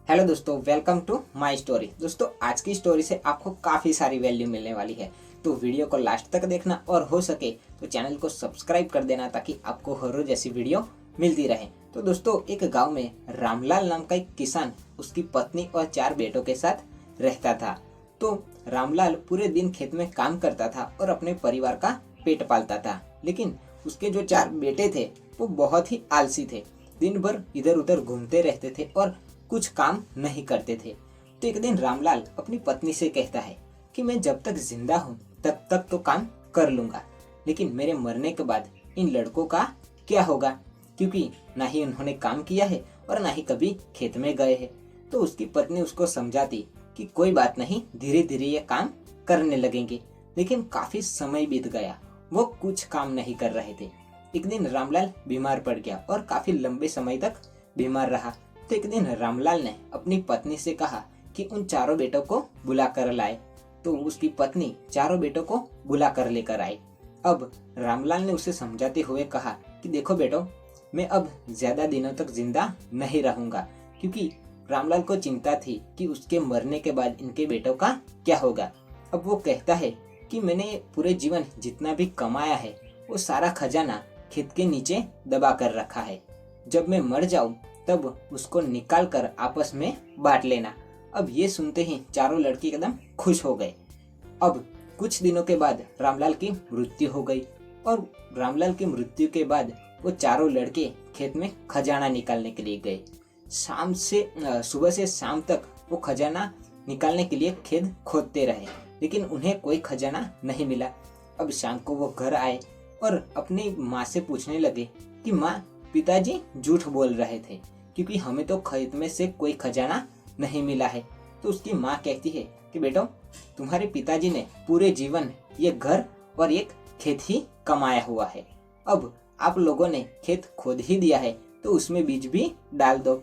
Hello दोस्तों, welcome to my story. दोस्तों, आज की स्टोरी से आपको काफ़ी सारी वैल्यू मिलने वाली है, तो वीडियो को लास्ट तक देखना और हो सके तो चैनल को सब्सक्राइब कर देना ताकि आपको हर रोज ऐसी वीडियो मिलती रहे। तो दोस्तों, एक गांव में रामलाल नाम का एक किसान उसकी पत्नी और 4 बेटों के साथ रहता था। तो रामलाल पूरे दिन खेत में काम करता था और अपने परिवार का पेट पालता था, लेकिन उसके जो 4 बेटे थे वो बहुत ही आलसी थे। दिन भर इधर उधर घूमते रहते थे और कुछ काम नहीं करते थे। तो एक दिन रामलाल अपनी पत्नी से कहता है कि मैं जब तक जिंदा हूँ तब तक तो काम कर लूंगा, लेकिन मेरे मरने के बाद इन लड़कों का क्या होगा, क्योंकि ना ही उन्होंने काम किया है और ना ही कभी खेत में गए हैं। तो उसकी पत्नी उसको समझाती कि कोई बात नहीं, धीरे धीरे ये काम करने लगेंगे। लेकिन काफी समय बीत गया, वो कुछ काम नहीं कर रहे थे। एक दिन रामलाल बीमार पड़ गया और काफी लंबे समय तक बीमार रहा। तो एक दिन रामलाल ने अपनी पत्नी से कहा कि उन 4 बेटों को बुला कर लाए। तो उसकी पत्नी 4 बेटों को बुला कर लेकर आई। अब रामलाल ने उसे समझाते हुए कहा कि देखो बेटो, मैं अब ज्यादा दिनों तक जिंदा नहीं रहूंगा, क्योंकि रामलाल को चिंता थी कि उसके मरने के बाद इनके बेटों का क्या होगा। अब वो कहता है कि मैंने पूरे जीवन जितना भी कमाया है वो सारा खजाना खेत के नीचे दबा कर रखा है। जब मैं मर जाऊं तब उसको निकाल कर आपस में बांट लेना। अब ये सुनते ही 4 लड़के एकदम खुश हो गए। अब कुछ दिनों के बाद रामलाल की मृत्यु हो गई और रामलाल की मृत्यु के बाद वो 4 लड़के खेत में खजाना निकालने के लिए गए। सुबह से शाम तक वो खजाना निकालने के लिए खेत खोदते रहे, लेकिन उन्हें कोई खजाना नहीं मिला। अब शाम को वो घर आए और अपनी माँ से पूछने लगे कि माँ, पिताजी झूठ बोल रहे थे, क्योंकि हमें तो खेत में से कोई खजाना नहीं मिला है। तो उसकी माँ कहती है कि बेटो, तुम्हारे पिताजी ने पूरे जीवन ये घर और एक खेत ही कमाया हुआ है। अब आप लोगों ने खेत खोद ही दिया है तो उसमें बीज भी डाल दो।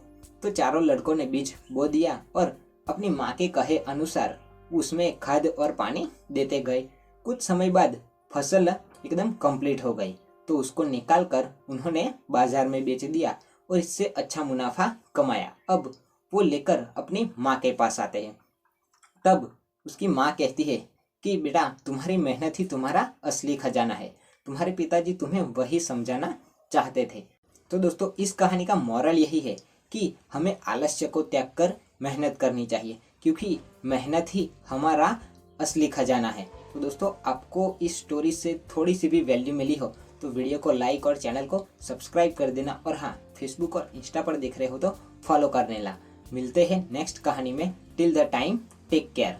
तो 4 लड़कों ने बीज बो दिया और अपनी माँ के कहे अनुसार उसमें खाद और पानी देते गए। कुछ समय बाद फसल एकदम कंप्लीट हो गई, तो उसको निकाल कर उन्होंने बाजार में बेच दिया और इससे अच्छा मुनाफा कमाया। अब वो लेकर अपनी माँ के पास आते हैं। तब उसकी माँ कहती है कि बेटा, तुम्हारी मेहनत ही तुम्हारा असली खजाना है। तुम्हारे पिताजी तुम्हें वही समझाना चाहते थे। तो दोस्तों, इस कहानी का मोरल यही है कि हमें आलस्य को त्याग कर मेहनत करनी चाहिए, क्योंकि मेहनत ही हमारा असली खजाना है। तो दोस्तों, आपको इस स्टोरी से थोड़ी सी भी वैल्यू मिली हो तो वीडियो को लाइक और चैनल को सब्सक्राइब कर देना, और हाँ, फेसबुक और इंस्टा पर देख रहे हो तो फॉलो कर लेना। मिलते हैं नेक्स्ट कहानी में। Till the time, take care.